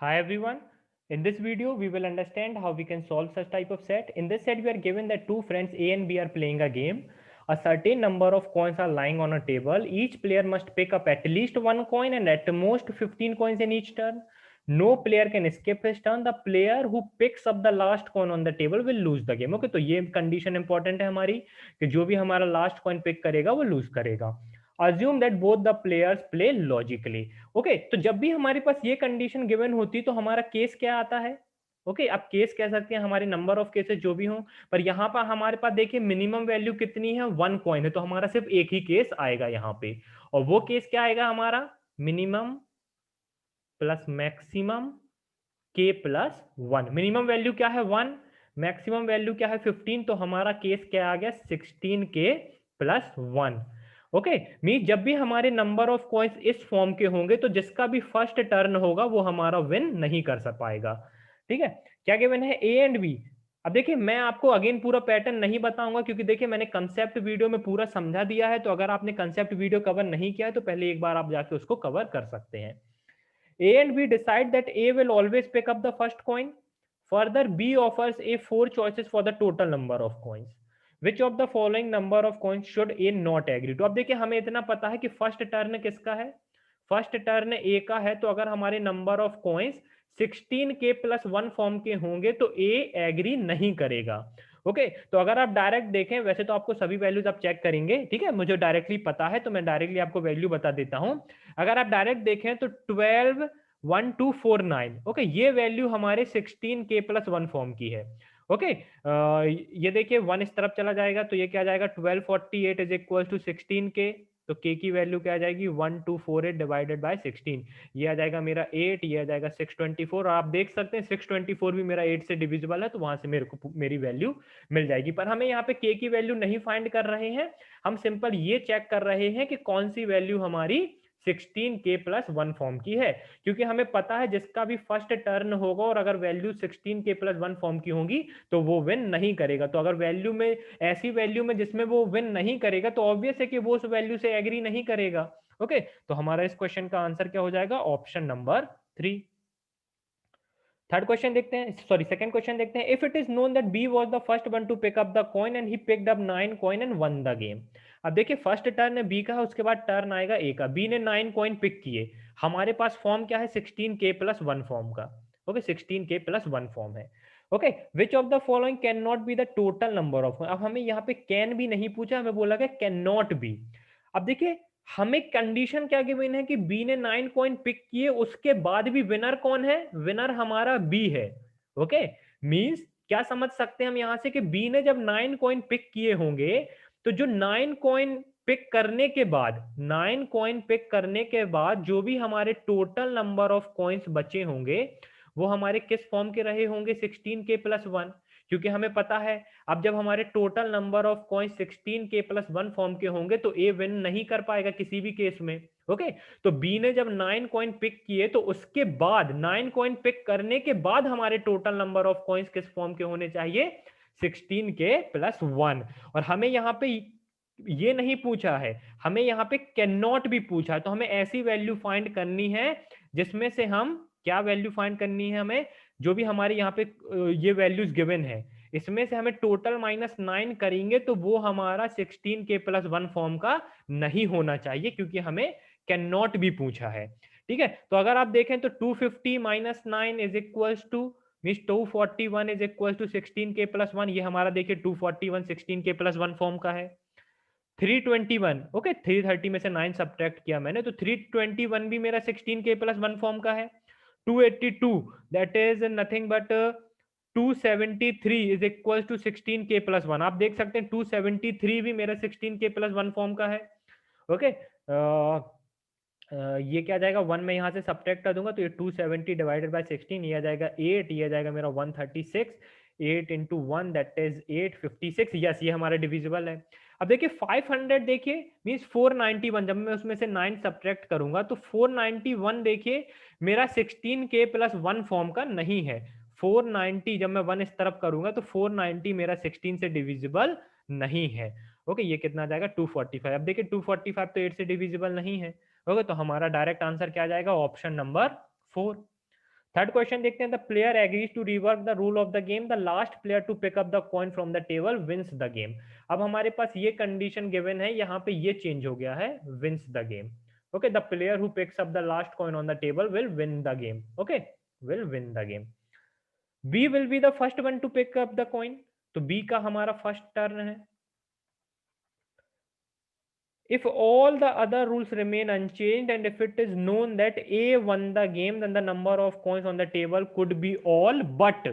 Hi everyone. In this video, we will understand how we can solve such type of set. In this set, we are given that two friends A and B are playing a game. A certain number of coins are lying on a table. Each player must pick up at least one coin and at most 15 coins in each turn. No player can skip his turn. The player who picks up the last coin on the table will lose the game. Okay, तो ये condition important है हमारी कि जो भी हमारा last coin pick करेगा वो lose करेगा. Assume that both the players play logically. Okay तो जब भी हमारे पास ये कंडीशन गिवन होती तो हमारा केस क्या आता है. ओके अब केस कह सकते हैं हमारे नंबर ऑफ केसेस जो भी हो, पर यहाँ पर हमारे पास देखिए मिनिमम वैल्यू कितनी है, वन कॉइन है, तो हमारा सिर्फ एक ही केस आएगा यहाँ पे. और वो केस क्या आएगा हमारा, मिनिमम प्लस मैक्सिमम के प्लस वन. मिनिमम वैल्यू क्या है वन, मैक्सिमम वैल्यू क्या है 15, तो हमारा केस क्या आ गया 16 K plus one. Okay mean जब भी हमारे नंबर ऑफ कॉइन्स इस फॉर्म के होंगे तो जिसका भी फर्स्ट टर्न होगा वो हमारा विन नहीं कर सक पाएगा. ठीक है, क्या गिवन है ए एंड बी. अब देखिए मैं आपको अगेन पूरा पैटर्न नहीं बताऊंगा क्योंकि देखिए मैंने कंसेप्ट वीडियो में पूरा समझा दिया है, तो अगर आपने कंसेप्ट वीडियो कवर नहीं किया है तो पहले एक बार आप जाके उसको कवर कर सकते हैं. A and B decide that A will always pick up the first coin. Further, B offers A four choices for the total number of coins. Which of the following number of coins should A not agree to? अब देखिए हमें इतना पता है कि first turn किसका है, first turn ए का है, तो अगर हमारे number of coins 16 K plus one form के होंगे तो ए एग्री नहीं करेगा. ओके तो अगर आप डायरेक्ट देखें, वैसे तो आपको सभी वैल्यूज आप चेक करेंगे, ठीक है, मुझे डायरेक्टली पता है तो मैं डायरेक्टली आपको वैल्यू बता देता हूं. अगर आप डायरेक्ट देखें तो 12 1249, ओके ये वैल्यू हमारे 16 के प्लस वन फॉर्म की है. ओके ये देखिए वन इस तरफ चला जाएगा तो ये क्या आ जाएगा 1248 इज इक्वल टू 16 के, तो के की वैल्यू क्या आ जाएगी 1248 डिवाइडेड बाय 16, ये आ जाएगा मेरा 8, ये आ जाएगा 624, और आप देख सकते हैं 624 भी मेरा 8 से डिविजिबल है तो वहां से मेरे को मेरी वैल्यू मिल जाएगी. पर हमें यहाँ पे के की वैल्यू नहीं फाइंड कर रहे हैं, हम सिंपल ये चेक कर रहे हैं कि कौन सी वैल्यू हमारी 16 के प्लस वन फॉर्म की है, क्योंकि हमें पता है जिसका भी फर्स्ट टर्न होगा और अगर value 16 K plus one form की होगी तो वो विन नहीं करेगा. तो अगर वैल्यू में ऐसी वैल्यू में जिसमें वो विन नहीं करेगा तो ऑब्वियस है कि वो उस वैल्यू से एग्री नहीं करेगा. ओके तो हमारा इस क्वेश्चन का आंसर क्या हो जाएगा, ऑप्शन नंबर 3. थर्ड क्वेश्चन देखते हैं, सॉरी सेकंड क्वेश्चन देखते हैं. If it is known that B was the first one to pick up the coin and he picked up 9 coin and won the game. अब देखिए first turn है B का, उसके बाद टर्न आएगा ए का, बी ने 9 कॉइन पिक किए, हमारे पास फॉर्म क्या है 16 के प्लस वन फॉर्म का. Okay 16 K plus one form है. Okay which of the following can not be the total number of. अब हमें यहाँ पे कैन भी नहीं पूछा, हमें बोला गया कैन नॉट बी. अब देखिए हमें कंडीशन क्या गिवन है कि बी ने 9 कॉइन पिक किए, उसके बाद भी विनर कौन है, विनर हमारा बी है. ओके मींस क्या समझ सकते हैं हम यहां से कि बी ने जब 9 कॉइन पिक किए होंगे तो जो 9 कॉइन पिक करने के बाद 9 कॉइन पिक करने के बाद जो भी हमारे टोटल नंबर ऑफ कॉइन्स बचे होंगे वो हमारे किस फॉर्म के रहे होंगे 16 के प्लस वन, क्योंकि हमें पता है अब जब हमारे total number of coin 16 K plus one form के होंगे तो ए विन नहीं कर पाएगा किसी भी केस में. ओके तो बी ने जब 9 कॉइन पिक किए तो उसके बाद 9 कॉइन पिक करने के बाद हमारे टोटल नंबर ऑफ कॉइन्स किस फॉर्म के होने चाहिए 16 के प्लस वन. और हमें यहाँ पे ये नहीं पूछा है, हमें यहाँ पे कैन नॉट भी पूछा है, तो हमें ऐसी वैल्यू फाइंड करनी है जिसमें से हम क्या वैल्यू फाइंड करनी है, हमें जो भी हमारे यहाँ पे ये वैल्यूज गिवन है इसमें से हमें टोटल -9 करेंगे तो वो हमारा 16 के प्लस वन फॉर्म का नहीं होना चाहिए, क्योंकि हमें कैन नॉट भी पूछा है. ठीक है तो अगर आप देखें तो 250 -9 is equal to mean 241 is equal to 16 K plus one. ये हमारा देखिए 241 16 के प्लस वन फॉर्म का है. 321 ओके 330 में से 9 सब्ट्रैक्ट किया मैंने तो 321 भी मेरा 16 के प्लस वन फॉर्म का है. 282 that is nothing but 273 is equal to 16 K plus one. आप देख सकते हैं 273 भी मेरा 16 के प्लस वन फॉर्म का है. ओके ये क्या जाएगा वन में यहाँ से सब्ट्रैक्ट कर दूंगा तो ये 270 डिवाइडेड बाय 16, ये आ जाएगा 8, ये आ जाएगा मेरा 136, 8 into one that is 856. Yes ये हमारा डिविजिबल है. अब देखिए 500 देखिए मीन्स 491, जब मैं उसमें से 9 सब्ट्रैक्ट करूंगा तो 491 देखिए मेरा 16 के प्लस वन फॉर्म का नहीं है. 490 जब मैं वन इस तरफ करूंगा तो 490 मेरा 16 से डिविजिबल नहीं है. ओके ये कितना आ जाएगा 245. अब देखिए 245 तो 8 से डिविजिबल नहीं है. ओके तो हमारा डायरेक्ट आंसर क्या आ जाएगा, ऑप्शन नंबर 4. थर्ड क्वेश्चन देखते हैं, the player agrees to rework the rule of the game, the last player to pick up the coin from the table wins the game. अब हमारे पास ये condition given है, यहाँ पे ये चेंज हो गया है, wins the game. Okay, the player who picks up the last coin on the table will win the game. Okay, will win the game. B will be the first one to pick up the coin, तो B का हमारा first turn है। If all the other rules remain unchanged and if it is known that A won the game, then the number of coins on the table could be all but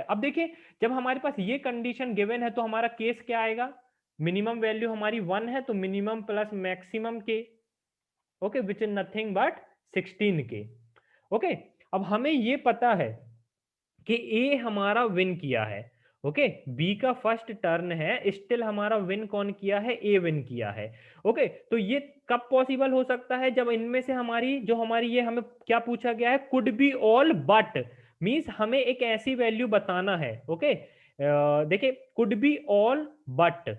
अब देखिए, जब हमारे पास ये condition given है तो हमारा case क्या आएगा, मिनिमम वैल्यू हमारी 1 है तो मिनिमम प्लस मैक्सिमम के, okay, which is nothing but 16 के। ओके, अब हमें ये पता है कि ए हमारा विन किया है। ओके, बी का फर्स्ट टर्न है, स्टिल हमारा विन कौन किया है, ए विन किया है। ओके, तो ये कब पॉसिबल हो सकता है, जब इनमें से हमारी जो हमारी ये हमें क्या पूछा गया है, could be all but, means हमें एक ऐसी वैल्यू बताना है। ओके, देखिए, कुड बी ऑल बट,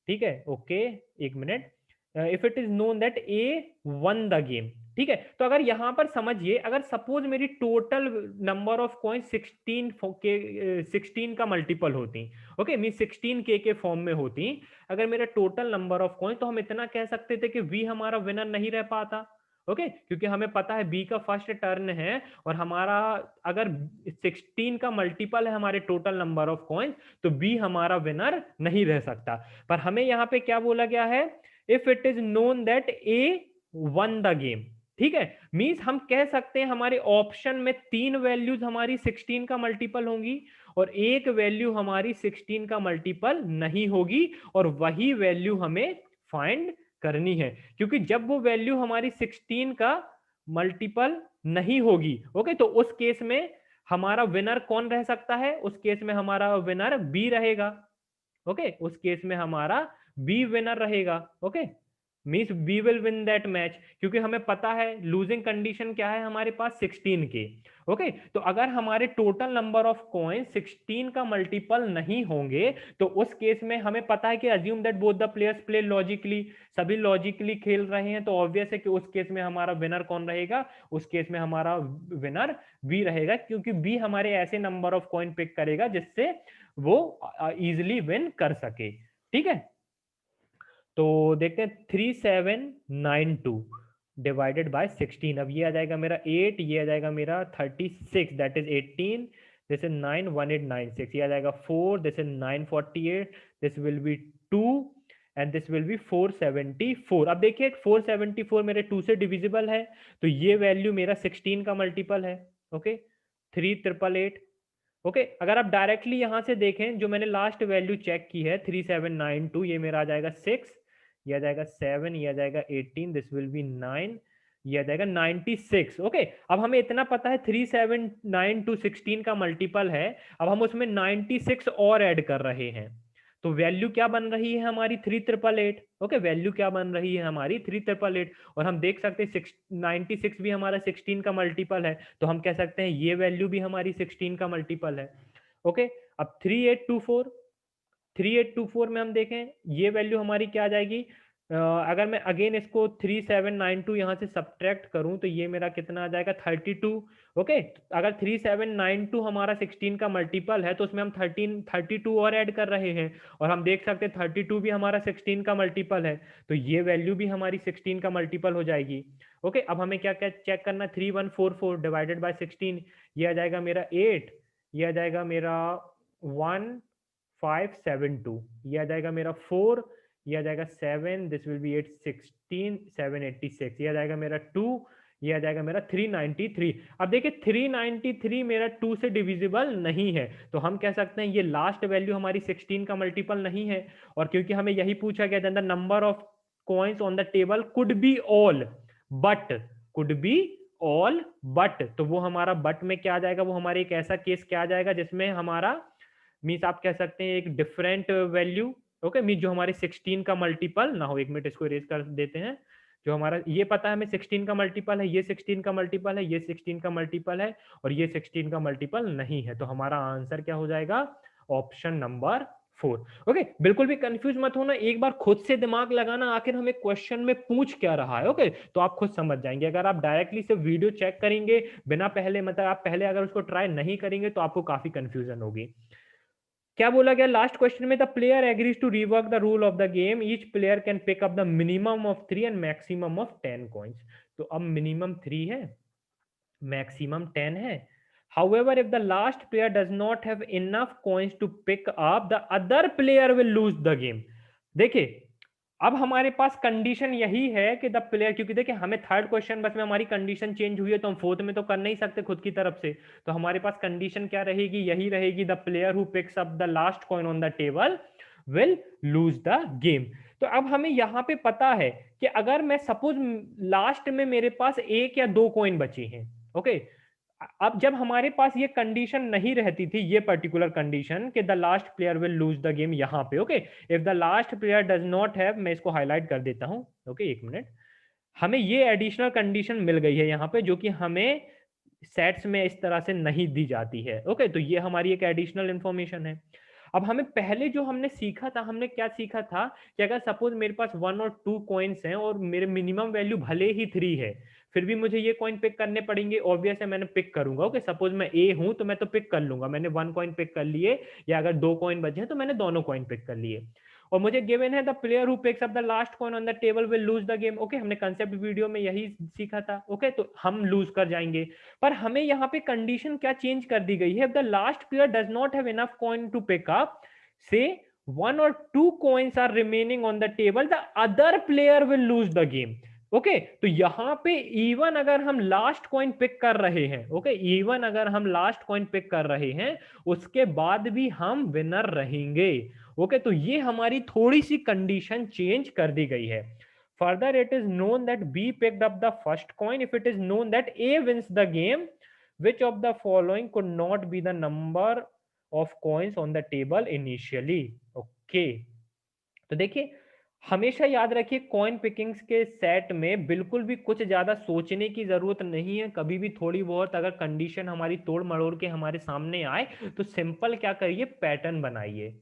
ठीक है। ओके, एक minute, if it is known that A one the game, ठीक है। तो अगर यहां पर समझिए, अगर सपोज मेरी टोटल नंबर ऑफ कॉइन 16 का मल्टीपल होती, ओके, मीन 16 के फॉर्म में होती, अगर मेरा टोटल नंबर ऑफ कॉइन, तो हम इतना कह सकते थे कि वी हमारा विनर नहीं रह पाता। ओके, क्योंकि हमें पता है बी का फर्स्ट टर्न है और हमारा अगर 16 का मल्टीपल है हमारे टोटल नंबर ऑफ कॉइन, तो बी हमारा विनर नहीं रह सकता। पर हमें यहाँ पे क्या बोला गया है, if it is known that A one the game, ठीक है। मींस हम कह सकते हैं हमारे ऑप्शन में 3 वैल्यूज हमारी 16 का मल्टीपल होंगी और एक वैल्यू हमारी 16 का मल्टीपल नहीं होगी, और वही वैल्यू हमें फाइंड करनी है, क्योंकि जब वो वैल्यू हमारी 16 का मल्टीपल नहीं होगी, ओके, तो उस केस में हमारा विनर कौन रह सकता है, उस केस में हमारा विनर बी रहेगा। ओके, उस केस में हमारा बी विनर रहेगा। Okay, means we will win that match, क्योंकि हमें पता है लूजिंग कंडीशन क्या है हमारे पास, 16 के। ओके, तो अगर हमारे टोटल नंबर ऑफ कॉइन 16 का मल्टीपल नहीं होंगे, तो उस केस में हमें पता है कि assume that both the players play logically, सभी लॉजिकली खेल रहे हैं, तो ऑब्वियस है कि उस केस में हमारा विनर कौन रहेगा, उस केस में हमारा विनर बी रहेगा, क्योंकि बी हमारे ऐसे नंबर ऑफ कॉइन पिक करेगा जिससे वो इजिली विन कर सके। ठीक है, तो देखते हैं 3792 डिवाइडेड बाय 16। अब ये आ जाएगा मेरा 8, ये आ जाएगा मेरा 36, दैट इज 18, दिस इज 91896, ये आ जाएगा 4, this is 948, this will be 2 and this will be 474। अब देखिए 474 मेरे 2 से डिविजिबल है, तो ये वैल्यू मेरा 16 का मल्टीपल है। ओके, 3888। ओके, अगर आप डायरेक्टली यहां से देखें, जो मैंने लास्ट वैल्यू चेक की है 3792, ये मेरा आ जाएगा 6, ये आ जाएगा 7, ये आ जाएगा 18, दिस विल बी 9, ये आ जाएगा 96। ओके, अब हमें इतना पता है 3792 16 का मल्टीपल है, अब हम उसमें 96 और ऐड कर रहे हैं, तो वैल्यू क्या बन रही है हमारी 3888। ओके, वैल्यू क्या बन रही है हमारी 3888, और हम देख सकते हैं 96 भी हमारा 16 का मल्टीपल है, तो हम कह सकते हैं ये वैल्यू भी हमारी 16 का मल्टीपल है। ओके, अब 3824 में हम देखें ये वैल्यू हमारी क्या आ जाएगी, अगर मैं अगेन इसको 3792 यहां से सब्ट्रैक्ट करूं तो ये मेरा कितना आ जाएगा 32। ओके, अगर 3792 हमारा 16 का मल्टीपल है तो उसमें हम 32 और ऐड कर रहे हैं, और हम देख सकते हैं 32 भी हमारा 16 का मल्टीपल है, तो ये वैल्यू भी हमारी 16 का मल्टीपल हो जाएगी। ओके, अब हमें क्या क्या चेक करना है, 3144 डिवाइडेड बाय 16, ये आ जाएगा मेरा 8, ये आ जाएगा मेरा 1572, ये आ जाएगा मेरा 4, ये आ जाएगा 7, दिस विल बी 8, 16, 786, ये आ जाएगा मेरा 2, ये आ जाएगा मेरा 393। अब देखिए 393 मेरा 2 से डिविजिबल नहीं है, तो हम कह सकते हैं ये लास्ट वैल्यू हमारी 16 का मल्टीपल नहीं है, और क्योंकि हमें यही पूछा गया था, the number of coins on the table could be all but, could be all but, तो वो हमारा बट में क्या आ जाएगा, वो हमारे एक ऐसा केस क्या आ जाएगा जिसमें हमारा मीन्स आप कह सकते हैं एक डिफरेंट वैल्यू, ओके, मीन जो हमारे 16 का मल्टीपल ना हो। एक मिनट इसको इरेज कर देते हैं, जो हमारा ये पता है हमें 16 का मल्टीपल है, ये 16 का मल्टीपल है, ये 16 का मल्टीपल है, और ये 16 का मल्टीपल नहीं है, तो हमारा आंसर क्या हो जाएगा, ऑप्शन नंबर 4। ओके, बिल्कुल भी कंफ्यूज मत होना, एक बार खुद से दिमाग लगाना आखिर हमें क्वेश्चन में पूछ क्या रहा है। ओके, तो आप खुद समझ जाएंगे। अगर आप डायरेक्टली से वीडियो चेक करेंगे बिना पहले, मतलब आप पहले अगर उसको ट्राई नहीं करेंगे तो आपको काफी कंफ्यूजन होगी। क्या बोला गया लास्ट क्वेश्चन में? The player agrees to rework the rule of the game, each player can pick up the minimum of 3 and maximum of 10 coins. तो अब मिनिमम 3 है, मैक्सिमम 10 है। However, if the last player does not have enough coins to pick up, the other player will lose the game. देखिए, अब हमारे पास condition यही है कि द प्लेयर, क्योंकि देखिए हमें थर्ड क्वेश्चन बस में हमारी कंडीशन चेंज हुई है, तो हम फोर्थ में तो कर नहीं सकते खुद की तरफ से। तो हमारे पास कंडीशन क्या रहेगी? यही रहेगी, the player who picks up the last coin on the table will lose the game. तो अब हमें यहां पे पता है कि अगर मैं सपोज लास्ट में मेरे पास एक या दो कॉइन बचे हैं, ओके, अब जब हमारे पास ये कंडीशन नहीं रहती थी, ये पर्टिकुलर कंडीशन कि the last player will lose the game, यहां पे okay, if the last player does not have, मैं इसको हाईलाइट कर देता हूं, ओके, एक मिनट, हमें ये एडिशनल कंडीशन मिल गई है यहाँ पे, जो कि हमें सेट्स में इस तरह से नहीं दी जाती है। ओके, तो ये हमारी एक एडिशनल इंफॉर्मेशन है। अब हमें पहले जो हमने सीखा था, हमने क्या सीखा था कि अगर सपोज मेरे पास 1 और 2 कॉइन्स हैं और मेरे मिनिमम वैल्यू भले ही 3 है, फिर भी मुझे ये कॉइन पिक करने पड़ेंगे। ऑब्वियस है, मैंने पिक करूंगा। ओके, सपोज मैं ए हूं तो मैं तो पिक कर लूंगा, मैंने 1 कॉइन पिक कर लिए, या अगर 2 कॉइन बचे हैं तो मैंने दोनों कॉइन पिक कर लिए। और मुझे गिवन है the player who picks up the last coin on the table will lose the game. Okay, हमने कंसेप्ट वीडियो में यही सीखा था। ओके, तो हम लूज कर जाएंगे। पर हमें यहाँ पे कंडीशन क्या चेंज कर दी गई है? The last player does not have enough coin to pick up, say 1 or 2 coins are remaining on the table, the other player will lose the game। Okay, तो यहां पे इवन अगर हम लास्ट कॉइन पिक कर रहे हैं, okay, even अगर हम लास्ट कॉइन पिक कर रहे हैं, उसके बाद भी हम विनर रहेंगे। ओके, तो ये हमारी थोड़ी सी कंडीशन चेंज कर दी गई है। Further it is known that B picked up the first coin if it is known that A wins the game, which of the following could not be the number of coins on the table initially। Okay, तो देखिए हमेशा याद रखिए, coin Pickings के set में बिल्कुल भी कुछ ज्यादा सोचने की जरूरत नहीं है। कभी भी थोड़ी बहुत अगर कंडीशन हमारी तोड़ मरोड़ के हमारे सामने आए तो सिंपल क्या करिए, पैटर्न बनाइए।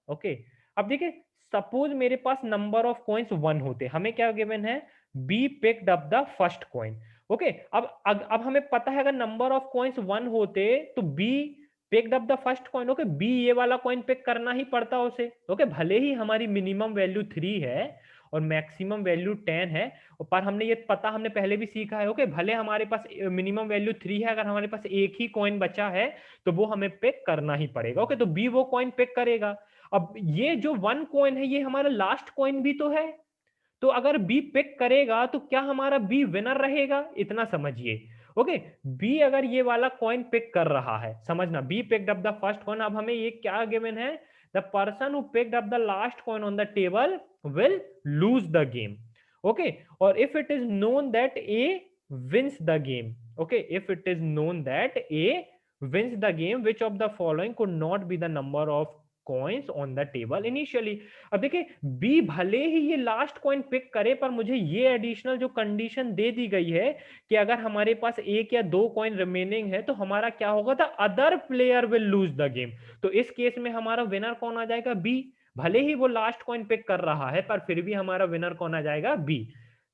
ओके, अब देखिए सपोज मेरे पास नंबर ऑफ कॉइन्स 1 होते, हमें क्या गिवन है? B picked up the first coin. Okay, अब हमें पता है अगर नंबर ऑफ कॉइन्स 1 होते तो B picked up the first coin. Okay, B ये वाला कॉइन पिक करना ही पड़ता उसे। ओके, भले ही हमारी मिनिमम वैल्यू 3 है और मैक्सिमम वैल्यू 10 है, पर हमने ये पता, हमने पहले भी सीखा है। ओके, भले हमारे पास मिनिमम वैल्यू 3 है, अगर हमारे पास एक ही कॉइन बचा है तो वो हमें पिक करना ही पड़ेगा। ओके, तो बी वो कॉइन पिक करेगा। अब ये जो 1 कॉइन है ये हमारा लास्ट कॉइन भी तो है, तो अगर बी पिक करेगा तो क्या हमारा बी विनर रहेगा? इतना समझिए। ओके, बी अगर ये वाला कॉइन पिक कर रहा है, समझना, B picked up the first coin, अब हमें ये क्या गिवन है? The person who picked up the last coin on the table will lose the game. Okay, और if it is known that A wins the game, okay, if it is known that A wins the game, which of the following could not be the number of coins on the table initially। अब देखिए B भले ही ये last coin pick करे, पर मुझे ये additional जो condition दे दी गई है कि अगर हमारे पास एक या दो कॉइन रिमेनिंग है तो हमारा क्या होगा? The other player will lose the game. तो इस केस में हमारा विनर कौन आ जाएगा? बी। भले ही वो लास्ट कॉइन पिक कर रहा है पर फिर भी हमारा विनर कौन आ जाएगा? बी।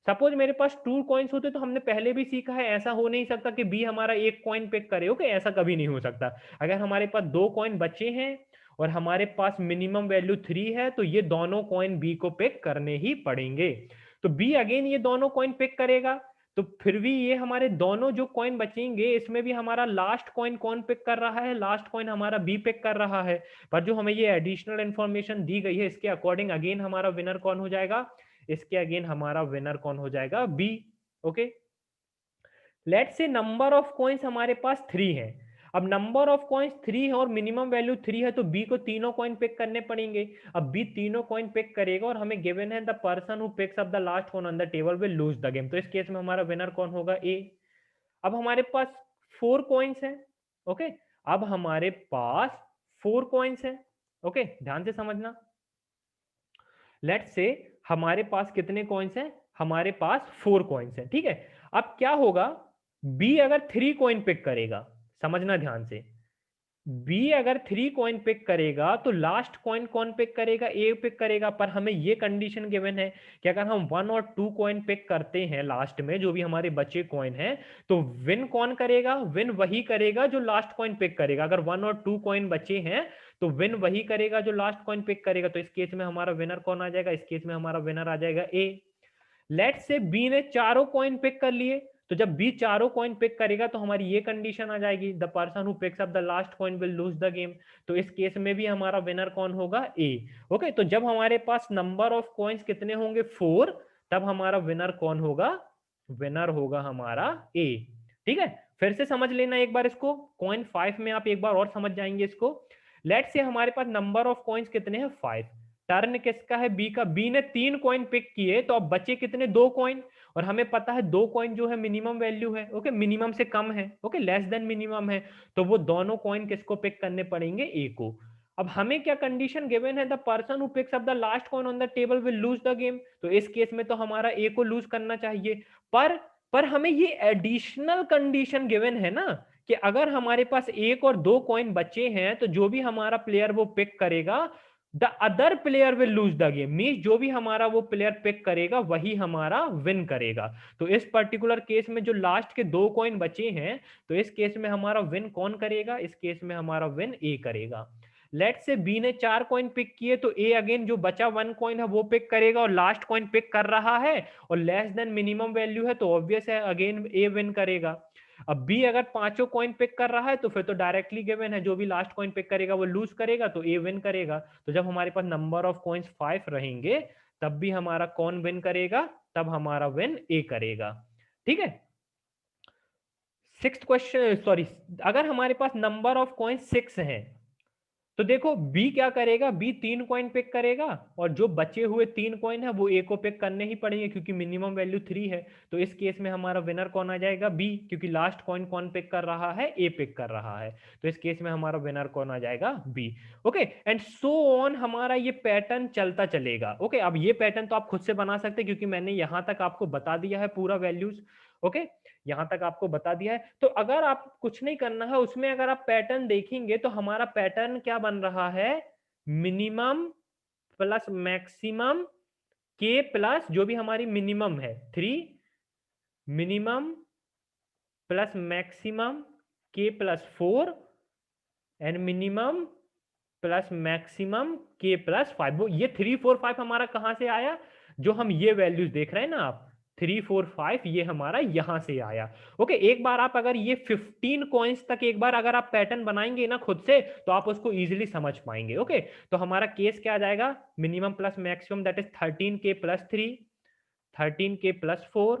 सपोज मेरे पास 2 कॉइन्स होते तो हमने पहले भी सीखा है, ऐसा हो नहीं सकता कि बी हमारा एक कॉइन पिक करे। ओके, ऐसा कभी नहीं हो सकता। अगर हमारे पास 2 कॉइन बचे हैं और हमारे पास मिनिमम वैल्यू 3 है तो ये दोनों कॉइन बी को पिक करने ही पड़ेंगे। तो बी अगेन ये दोनों कॉइन पिक करेगा, तो फिर भी ये हमारे दोनों जो कॉइन बचेंगे इसमें भी हमारा लास्ट कॉइन कौन पिक कर रहा है? लास्ट कॉइन हमारा बी पिक कर रहा है। पर जो हमें ये एडिशनल इंफॉर्मेशन दी गई है इसके अकॉर्डिंग अगेन हमारा विनर कौन हो जाएगा? इसके अगेन हमारा विनर कौन हो जाएगा? B. Okay, let's say number of coins हमारे पास 3 है। अब नंबर ऑफ कॉइन्स 3 है और मिनिमम वैल्यू 3 है तो बी को तीनों कॉइन पिक करने पड़ेंगे। अब बी तीनों कॉइन पिक करेगा और हमें गिवन है the person who picks up the last coin on the table will lose the game. तो इस केस में हमारा विनर कौन होगा? ए। अब हमारे पास 4 कॉइन्स है। ओके, अब हमारे पास 4 कॉइन्स है। ओके, ध्यान से समझना। लेट्स से हमारे पास कितने कॉइन्स हैं? हमारे पास 4 कॉइन्स हैं। ठीक है, अब क्या होगा? बी अगर 3 कॉइन पिक करेगा, समझना ध्यान से, बी अगर 3 कॉइन पिक करेगा तो लास्ट कॉइन कौन पिक करेगा, ए पिक करेगा। पर हमें ये कंडीशन गिवन है कि अगर हम 1 और 2 कॉइन पिक करते हैं लास्ट में, जो भी हमारे बचे कॉइन हैं, तो विन कौन करेगा, विन वही करेगा जो लास्ट कॉइन पिक करेगा। अगर 1 और 2 कॉइन बचे हैं तो विन वही करेगा जो लास्ट कॉइन पिक करेगा। तो इस केस में हमारा विनर कौन आ जाएगा, इस केस में हमारा विनर आ जाएगा ए। लेट से बी ने चारों कॉइन पिक कर लिए, तो जब बी चारों कॉइन पिक करेगा तो हमारी ये कंडीशन आ जाएगी, the person who picks up the last coin will lose the game. तो इस केस में भी हमारा विनर कौन होगा, ए। ओके, तो जब हमारे पास नंबर ऑफ कॉइन्स कितने होंगे, 4, तब हमारा विनर कौन होगा, विनर होगा हमारा ए। ठीक है, फिर से समझ लेना एक बार इसको, कॉइन 5 में आप एक बार और समझ जाएंगे इसको। लेट से हमारे पास नंबर ऑफ कॉइन्स कितने हैं, 5। टर्न किसका है, बी का। बी ने 3 कॉइन पिक किए, तो अब बचे कितने, 2 कॉइन। और हमें पता है 2 कॉइन जो है मिनिमम वैल्यू है, ओके, मिनिमम से कम है, ओके, लेस देन मिनिमम है। तो वो दोनों कॉइन किसको पिक करने पड़ेंगे, ए को। अब हमें क्या कंडीशन गिवन है, the person who picks up the last coin on the table will lose the game. तो इस केस में तो हमारा ए को लूज करना चाहिए। पर पर हमें ये एडिशनल कंडीशन गिवन है ना, कि अगर हमारे पास 1 और 2 कॉइन बचे हैं तो जो भी हमारा प्लेयर वो पिक करेगा, the other player will lose the game. Means जो भी हमारा वो प्लेयर पिक करेगा वही हमारा विन करेगा। तो इस पर्टिकुलर केस में जो लास्ट के 2 कॉइन बचे हैं, तो इस केस में हमारा विन कौन करेगा, इस केस में हमारा विन ए करेगा। लेट से बी ने 4 कॉइन पिक किए, तो ए अगेन जो बचा 1 कॉइन है वो पिक करेगा, और लास्ट कॉइन पिक कर रहा है और लेस देन मिनिमम वैल्यू है, तो ऑब्वियस है अगेन ए विन करेगा। अब बी अगर पांचों कॉइन पिक कर रहा है तो फिर तो डायरेक्टली गिवन है, जो भी लास्ट कॉइन पिक करेगा वो लूज करेगा, तो ए विन करेगा। तो जब हमारे पास नंबर ऑफ कॉइन्स 5 रहेंगे, तब भी हमारा कौन विन करेगा, तब हमारा विन ए करेगा। ठीक है, 6th क्वेश्चन, सॉरी, अगर हमारे पास नंबर ऑफ कॉइन 6 है, तो देखो बी क्या करेगा, बी 3 कॉइन पिक करेगा, और जो बचे हुए 3 कॉइन है वो ए को पिक करने ही पड़ेंगे, क्योंकि मिनिमम वैल्यू 3 है। तो इस केस में हमारा विनर कौन आ जाएगा, बी, क्योंकि लास्ट कॉइन कौन पिक कर रहा है, ए पिक कर रहा है। तो इस केस में हमारा विनर कौन आ जाएगा, B. Okay, and so on, हमारा ये पैटर्न चलता चलेगा। ओके, अब ये पैटर्न तो आप खुद से बना सकते हैं, क्योंकि मैंने यहां तक आपको बता दिया है पूरा वैल्यूज। ओके, यहां तक आपको बता दिया है। तो अगर आप कुछ नहीं करना है उसमें, अगर आप पैटर्न देखेंगे तो हमारा पैटर्न क्या बन रहा है, मिनिमम प्लस मैक्सिमम के प्लस जो भी हमारी मिनिमम है 3, मिनिमम प्लस मैक्सिमम के plus 4, and minimum plus maximum के प्लस 5। वो ये 3 4 5 हमारा कहां से आया, जो हम ये वैल्यूज देख रहे हैं ना आप, 3 4 5, ये हमारा यहां से आया। ओके, एक बार आप अगर ये 15 कॉइन्स तक एक बार अगर आप पैटर्न बनाएंगे ना खुद से, तो आप उसको इजीली समझ पाएंगे। ओके, तो हमारा केस क्या आ जाएगा, minimum plus maximum that is 13 के प्लस 3, 13 के प्लस 4,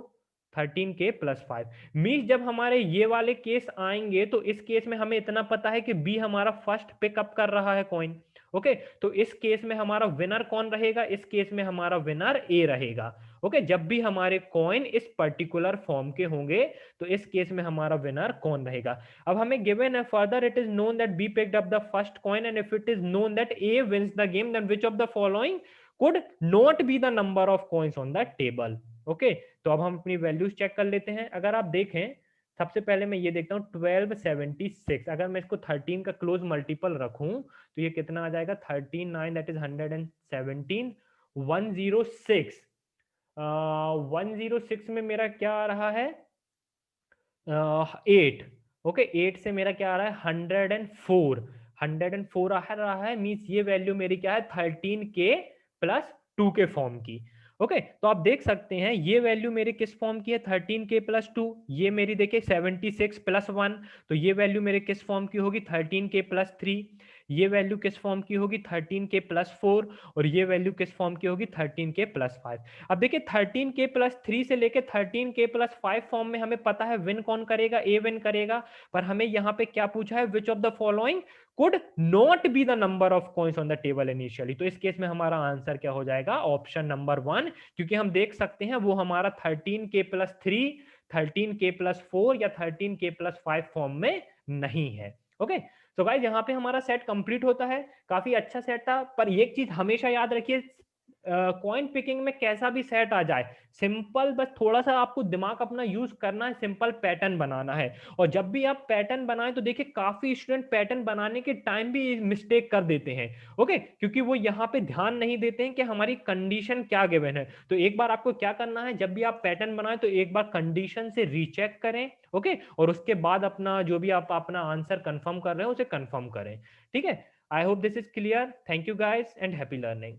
13 के प्लस 5। मीन्स जब हमारे ये वाले केस आएंगे, तो इस केस में हमें इतना पता है कि बी हमारा फर्स्ट पिकअप कर रहा है कॉइन। ओके, तो इस केस में हमारा विनर कौन रहेगा, इस केस में हमारा विनर ए रहेगा। ओके, जब भी हमारे कॉइन इस पर्टिकुलर फॉर्म के होंगे, तो इस केस में हमारा विनर कौन रहेगा। अब हमें गिवन है, further it is known that B picked up the first coin, and if it is known that A wins the game, then which of the following could not be the number of coins on the table। Okay, तो अब हम अपनी values check कर लेते हैं। अगर आप देखें, सबसे पहले मैं ये देखता हूँ 1276, अगर मैं इसको 13 का क्लोज मल्टीपल रखूं तो ये कितना आ जाएगा, 13 9 दैट इज 117, 106, 106 में मेरा क्या आ रहा है, 8। ओके, 8 से मेरा क्या आ रहा है, 104, 104 आ रहा है। मीन्स ये वैल्यू मेरी क्या है, 13 के प्लस 2 के फॉर्म की। ओके, तो आप देख सकते हैं ये वैल्यू मेरे किस फॉर्म की है, 13 के प्लस 2। ये मेरी देखिए 76 प्लस 1, तो ये वैल्यू मेरे किस फॉर्म की होगी, 13 के प्लस 3। ये वैल्यू किस फॉर्म की होगी, 13 के प्लस 4, और ये वैल्यू किस फॉर्म की होगी, 13 के प्लस 5। अब देखिए 13 के प्लस 3 से लेके 13 के प्लस 5 फॉर्म में हमें पता है विन कौन करेगा, ए विन करेगा। पर हमें यहाँ पे क्या पूछा है, विच of the following could not be the number of coins on the table initially. तो इस केस में हमारा आंसर क्या हो जाएगा, ऑप्शन नंबर 1, क्योंकि हम देख सकते हैं वो हमारा 13 के प्लस 3, 13 के प्लस 4 या 13 के प्लस 5 फॉर्म में नहीं है। ओके, तो गाइस यहाँ पे हमारा सेट कंप्लीट होता है। काफी अच्छा सेट था, पर एक चीज हमेशा याद रखिए, कॉइन पिकिंग में कैसा भी सेट आ जाए, सिंपल बस थोड़ा सा आपको दिमाग अपना यूज करना है, सिंपल पैटर्न बनाना है। और जब भी आप पैटर्न बनाएं तो देखिए काफी स्टूडेंट पैटर्न बनाने के टाइम भी मिस्टेक कर देते हैं। ओके, क्योंकि वो यहाँ पे ध्यान नहीं देते हैं कि हमारी कंडीशन क्या गिवन है। तो एक बार आपको क्या करना है, जब भी आप पैटर्न बनाएं तो एक बार कंडीशन से रीचेक करें। ओके, और उसके बाद अपना जो भी आप अपना आंसर कंफर्म कर रहे हैं उसे कंफर्म करें। ठीक है, I hope this is clear. Thank you guys and happy learning.